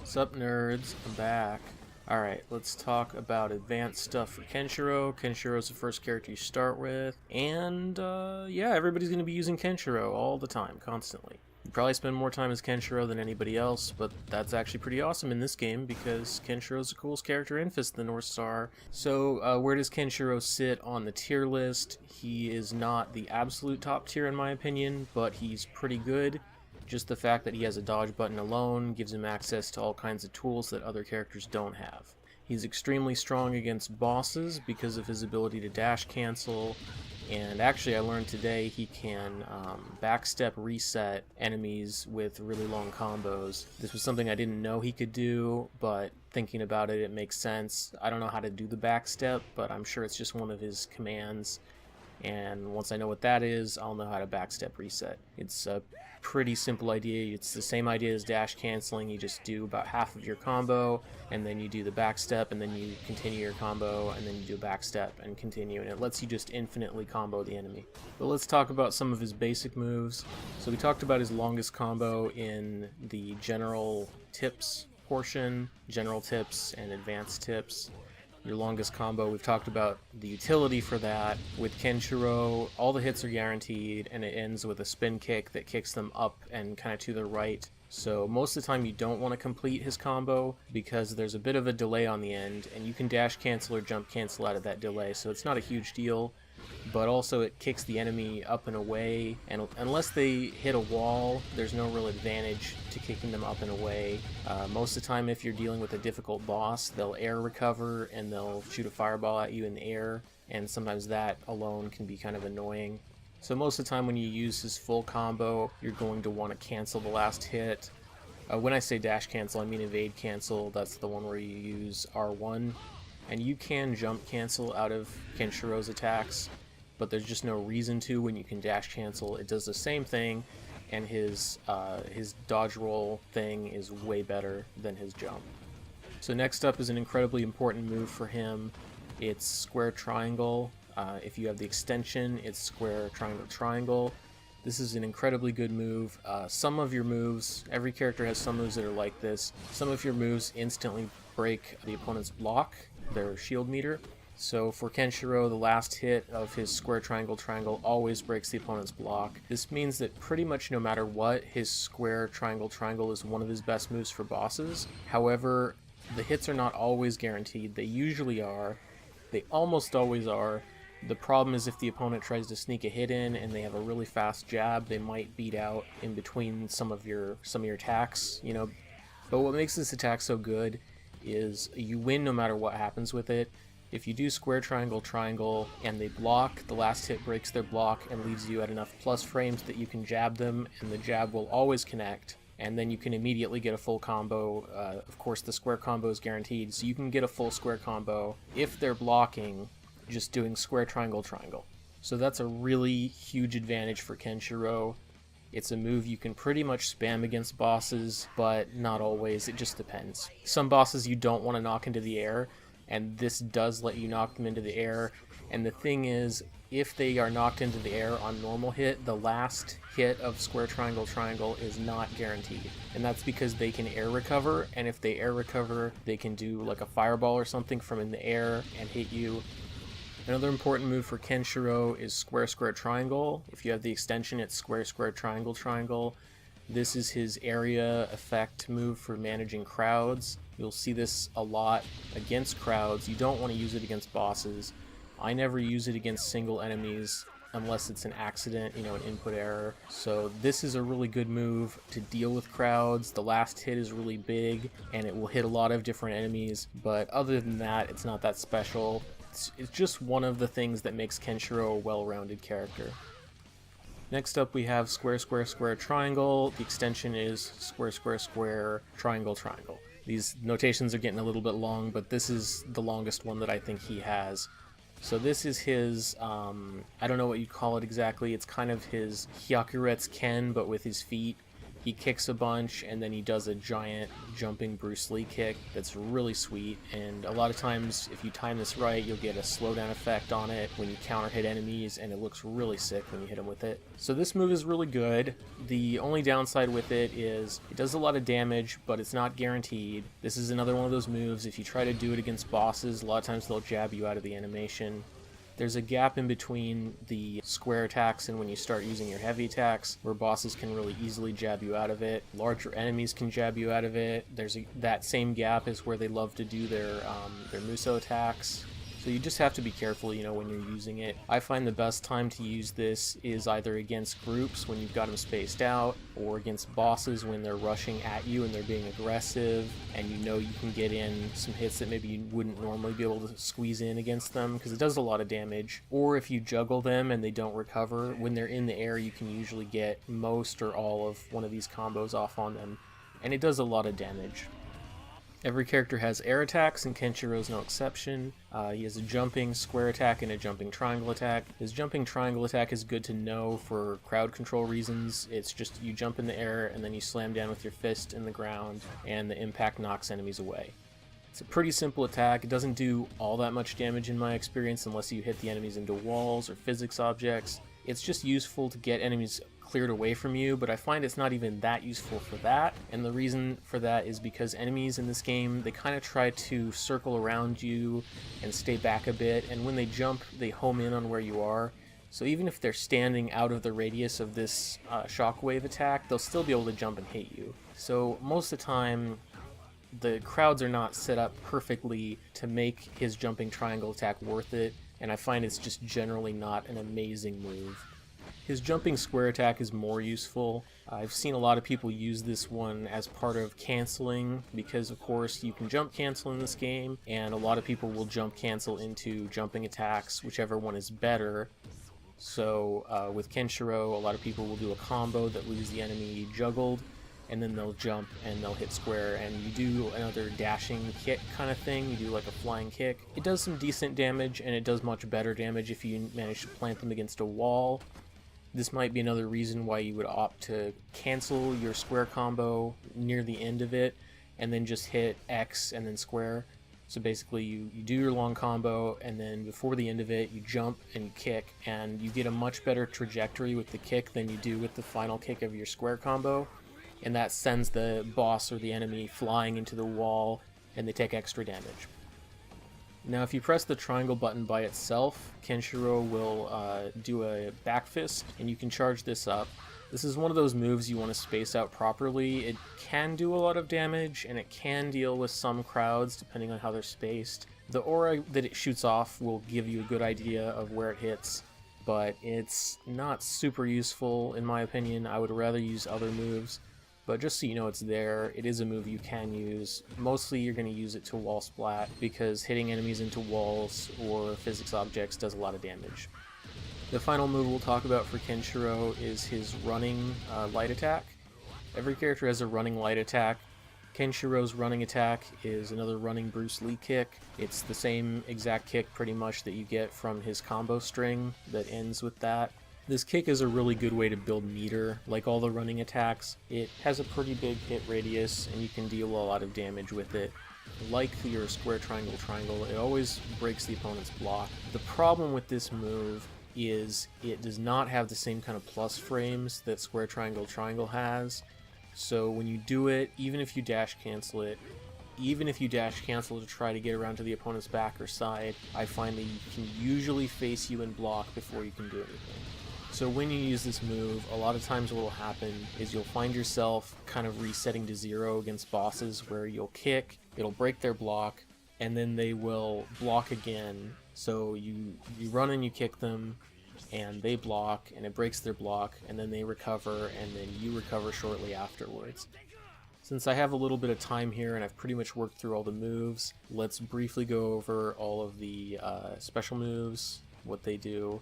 Sup nerds, I'm back. Alright, let's talk about advanced stuff for Kenshiro. Kenshiro's the first character you start with. And, yeah, everybody's going to be using Kenshiro all the time, constantly. You probably spend more time as Kenshiro than anybody else, but that's actually pretty awesome in this game because Kenshiro's the coolest character in Fist of the North Star. So, where does Kenshiro sit on the tier list? He is not the absolute top tier in my opinion, but he's pretty good. Just the fact that he has a dodge button alone gives him access to all kinds of tools that other characters don't have. He's extremely strong against bosses because of his ability to dash cancel, and actually I learned today he can backstep reset enemies with really long combos. This was something I didn't know he could do, but thinking about it, it makes sense. I don't know how to do the backstep, but I'm sure it's just one of his commands. And once I know what that is, I'll know how to backstep reset. It's a pretty simple idea. It's the same idea as dash canceling. You just do about half of your combo, and then you do the backstep, and then you continue your combo, and then you do a backstep and continue, and it lets you just infinitely combo the enemy. But let's talk about some of his basic moves. So we talked about his longest combo in the general tips portion, general tips and advanced tips. Your longest combo, we've talked about the utility for that. With Kenshiro, all the hits are guaranteed, and it ends with a spin kick that kicks them up and kind of to the right. So most of the time you don't want to complete his combo because there's a bit of a delay on the end, and you can dash cancel or jump cancel out of that delay, so it's not a huge deal. But also it kicks the enemy up and away, and unless they hit a wall, there's no real advantage to kicking them up and away. Most of the time if you're dealing with a difficult boss, they'll air recover and they'll shoot a fireball at you in the air, and sometimes that alone can be kind of annoying. So most of the time when you use his full combo, you're going to want to cancel the last hit. When I say dash cancel, I mean evade cancel. That's the one where you use R1. And you can jump cancel out of Kenshiro's attacks, but there's just no reason to when you can dash cancel. It does the same thing, and his dodge roll thing is way better than his jump. So next up is an incredibly important move for him. It's square triangle. If you have the extension, it's square triangle triangle. This is an incredibly good move. Some of your moves, every character has some moves that are like this. Some of your moves instantly break the opponent's block, their shield meter. So for Kenshiro, the last hit of his square triangle triangle always breaks the opponent's block. This means that pretty much no matter what, his square triangle triangle is one of his best moves for bosses. However, the hits are not always guaranteed. They usually are. They almost always are. The problem is if the opponent tries to sneak a hit in and they have a really fast jab, they might beat out in between some of your attacks, you know. But what makes this attack so good is you win no matter what happens with it. If you do square triangle triangle and they block, the last hit breaks their block and leaves you at enough plus frames that you can jab them, and the jab will always connect, and then you can immediately get a full combo. Of course the square combo is guaranteed, so you can get a full square combo if they're blocking, just doing square triangle triangle. So that's a really huge advantage for Kenshiro. It's a move you can pretty much spam against bosses, but not always. It just depends. Some bosses you don't want to knock into the air, and this does let you knock them into the air. And the thing is, if they are knocked into the air on normal hit, the last hit of square triangle triangle is not guaranteed. And that's because they can air recover, and if they air recover, they can do like a fireball or something from in the air and hit you. Another important move for Kenshiro is square square triangle. If you have the extension, it's square square triangle triangle. This is his area effect move for managing crowds. You'll see this a lot against crowds. You don't want to use it against bosses. I never use it against single enemies unless it's an accident, you know, an input error. So this is a really good move to deal with crowds. The last hit is really big and it will hit a lot of different enemies, but other than that, it's not that special. It's just one of the things that makes Kenshiro a well-rounded character. Next up we have square square square triangle. The extension is square square square triangle triangle. These notations are getting a little bit long, but this is the longest one that I think he has. So this is his, I don't know what you'd call it exactly, it's kind of his Hyakuretsu Ken, but with his feet. He kicks a bunch, and then he does a giant jumping Bruce Lee kick that's really sweet, and a lot of times if you time this right, you'll get a slowdown effect on it when you counter hit enemies, and it looks really sick when you hit them with it. So this move is really good. The only downside with it is it does a lot of damage, but it's not guaranteed. This is another one of those moves, if you try to do it against bosses, a lot of times they'll jab you out of the animation. There's a gap in between the square attacks and when you start using your heavy attacks, where bosses can really easily jab you out of it. Larger enemies can jab you out of it. That same gap is where they love to do their Muso attacks. So you just have to be careful, you know, when you're using it. I find the best time to use this is either against groups when you've got them spaced out, or against bosses when they're rushing at you and they're being aggressive, and you know you can get in some hits that maybe you wouldn't normally be able to squeeze in against them, because it does a lot of damage. Or if you juggle them and they don't recover, when they're in the air you can usually get most or all of one of these combos off on them, and it does a lot of damage. Every character has air attacks, and Kenshiro's no exception. He has a jumping square attack and a jumping triangle attack. His jumping triangle attack is good to know for crowd control reasons. It's just you jump in the air and then you slam down with your fist in the ground, and the impact knocks enemies away. It's a pretty simple attack. It doesn't do all that much damage in my experience unless you hit the enemies into walls or physics objects. It's just useful to get enemies cleared away from you, but I find it's not even that useful for that, and the reason for that is because enemies in this game, they kind of try to circle around you and stay back a bit, and when they jump, they home in on where you are. So even if they're standing out of the radius of this shockwave attack, they'll still be able to jump and hit you. So most of the time, the crowds are not set up perfectly to make his jumping triangle attack worth it, and I find it's just generally not an amazing move. His jumping square attack is more useful. I've seen a lot of people use this one as part of canceling, because of course you can jump cancel in this game, and a lot of people will jump cancel into jumping attacks, whichever one is better. So with Kenshiro, a lot of people will do a combo that leaves the enemy juggled, and then they'll jump and they'll hit square, and you do another dashing kick kind of thing. You do like a flying kick. It does some decent damage, and it does much better damage if you manage to plant them against a wall. This might be another reason why you would opt to cancel your square combo near the end of it, and then just hit X and then square. So basically you do your long combo, and then before the end of it you jump and you kick, and you get a much better trajectory with the kick than you do with the final kick of your square combo, and that sends the boss or the enemy flying into the wall, and they take extra damage. Now if you press the triangle button by itself, Kenshiro will do a back fist, and you can charge this up. This is one of those moves you want to space out properly. It can do a lot of damage, and it can deal with some crowds depending on how they're spaced. The aura that it shoots off will give you a good idea of where it hits, but it's not super useful in my opinion. I would rather use other moves. But just so you know it's there, it is a move you can use. Mostly you're going to use it to wall splat, because hitting enemies into walls or physics objects does a lot of damage. The final move we'll talk about for Kenshiro is his running light attack. Every character has a running light attack. Kenshiro's running attack is another running Bruce Lee kick. It's the same exact kick pretty much that you get from his combo string that ends with that. This kick is a really good way to build meter. Like all the running attacks, it has a pretty big hit radius, and you can deal a lot of damage with it. Like your square triangle, it always breaks the opponent's block. The problem with this move is it does not have the same kind of plus frames that square triangle has. So when you do it, even if you dash cancel to try to get around to the opponent's back or side, I find that you can usually face you and block before you can do anything. So when you use this move, a lot of times what will happen is you'll find yourself kind of resetting to 0 against bosses, where you'll kick, it'll break their block, and then they will block again. So you run and you kick them, and they block, and it breaks their block, and then they recover, and then you recover shortly afterwards. Since I have a little bit of time here and I've pretty much worked through all the moves, let's briefly go over all of the special moves, what they do,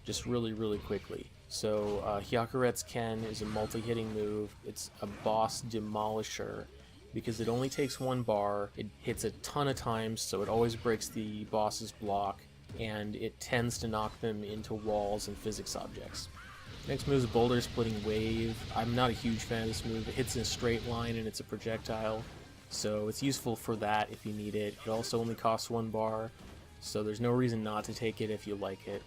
just really quickly. So Hyakuret's Ken is a multi-hitting move. It's a boss demolisher because it only takes one bar, it hits a ton of times, so it always breaks the boss's block, and it tends to knock them into walls and physics objects. Next move is Boulder Splitting Wave. I'm not a huge fan of this move. It hits in a straight line and it's a projectile, so it's useful for that if you need it. It also only costs 1 bar, so there's no reason not to take it if you like it.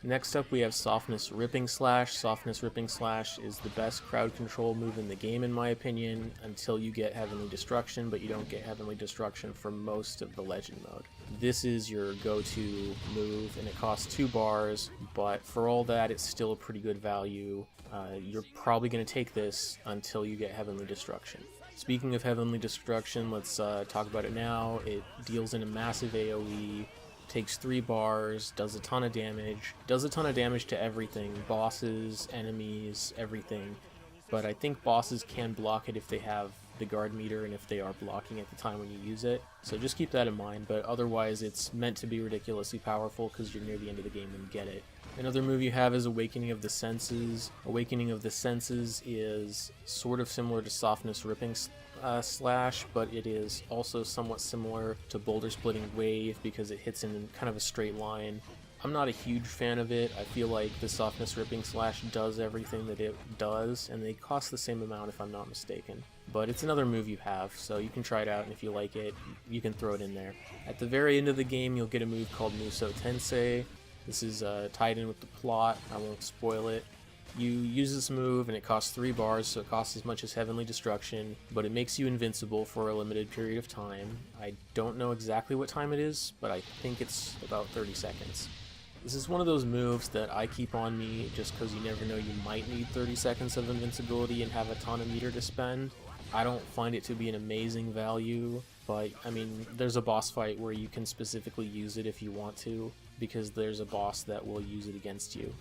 Next up we have Softness Ripping Slash. Softness Ripping Slash is the best crowd control move in the game in my opinion, until you get Heavenly Destruction, but you don't get Heavenly Destruction for most of the Legend mode. This is your go-to move, and it costs 2 bars, but for all that it's still a pretty good value. You're probably going to take this until you get Heavenly Destruction. Speaking of Heavenly Destruction, let's talk about it now. It deals in a massive AoE, takes 3 bars, does a ton of damage to everything, bosses, enemies, everything, but I think bosses can block it if they have the guard meter and if they are blocking at the time when you use it, so just keep that in mind, but otherwise it's meant to be ridiculously powerful because you're near the end of the game when you get it. Another move you have is Awakening of the Senses. Awakening of the Senses is sort of similar to Softness Ripping Slash, but it is also somewhat similar to Boulder Splitting Wave because it hits in kind of a straight line. I'm not a huge fan of it. I feel like the Softness Ripping Slash does everything that it does, and they cost the same amount if I'm not mistaken. But it's another move you have, so you can try it out, and if you like it, you can throw it in there. At the very end of the game, you'll get a move called Muso Tensei. This is tied in with the plot. I won't spoil it. You use this move and it costs 3 bars, so it costs as much as Heavenly Destruction, but it makes you invincible for a limited period of time. I don't know exactly what time it is, but I think it's about 30 seconds. This is one of those moves that I keep on me just because you never know, you might need 30 seconds of invincibility and have a ton of meter to spend. I don't find it to be an amazing value, but I mean, there's a boss fight where you can specifically use it if you want to, because there's a boss that will use it against you.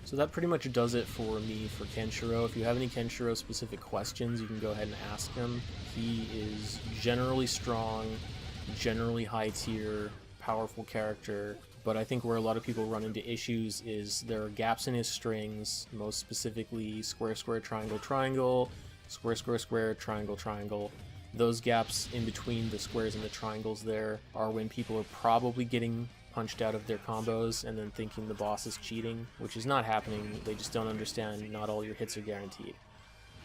So that pretty much does it for me for Kenshiro. If you have any Kenshiro specific questions, you can go ahead and ask him. He is generally strong, generally high tier, powerful character, but I think where a lot of people run into issues is there are gaps in his strings, most specifically square, square, triangle, triangle, square, square, square, triangle, triangle. Those gaps in between the squares and the triangles there are when people are probably getting punched out of their combos and then thinking the boss is cheating, which is not happening. They just don't understand not all your hits are guaranteed.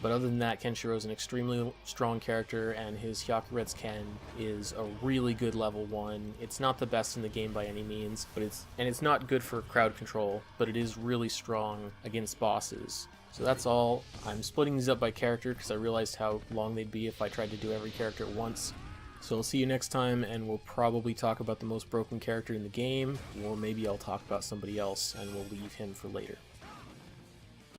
But other than that, Kenshiro is an extremely strong character, and his Hyakuretsu Ken is a really good level 1. It's not the best in the game by any means, but it's not good for crowd control, but it is really strong against bosses. So that's all. I'm splitting these up by character because I realized how long they'd be if I tried to do every character at once. So I'll see you next time, and we'll probably talk about the most broken character in the game, or maybe I'll talk about somebody else and we'll leave him for later.